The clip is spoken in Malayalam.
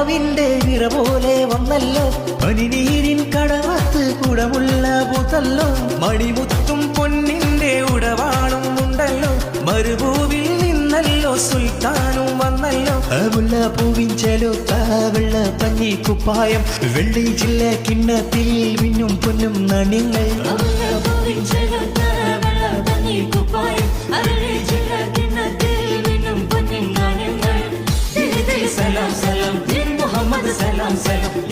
കിനാവിന്റെ നിറ പോലെ വന്നല്ലോ പനിനീരിൻ കടവത്ത് കുടമുള്ള പൂത്തല്ലോ മണിമുത്തും പൊന്നിന്റെ ഉടവാളും ഉണ്ടല്ലോ മരുഭൂവിൽ നിന്നല്ലോ സുൽത്താനും വന്നല്ലോ മുല്ല പൂവിൻ ചെലുത്ത വെള്ള പഞ്ഞി കുപ്പായം വെള്ളി ജില്ല കിണ്ണത്തിൽ മിന്നും പൊന്നും നാണ്യങ്ങൾ Salam salam, din Muhammad salam salam.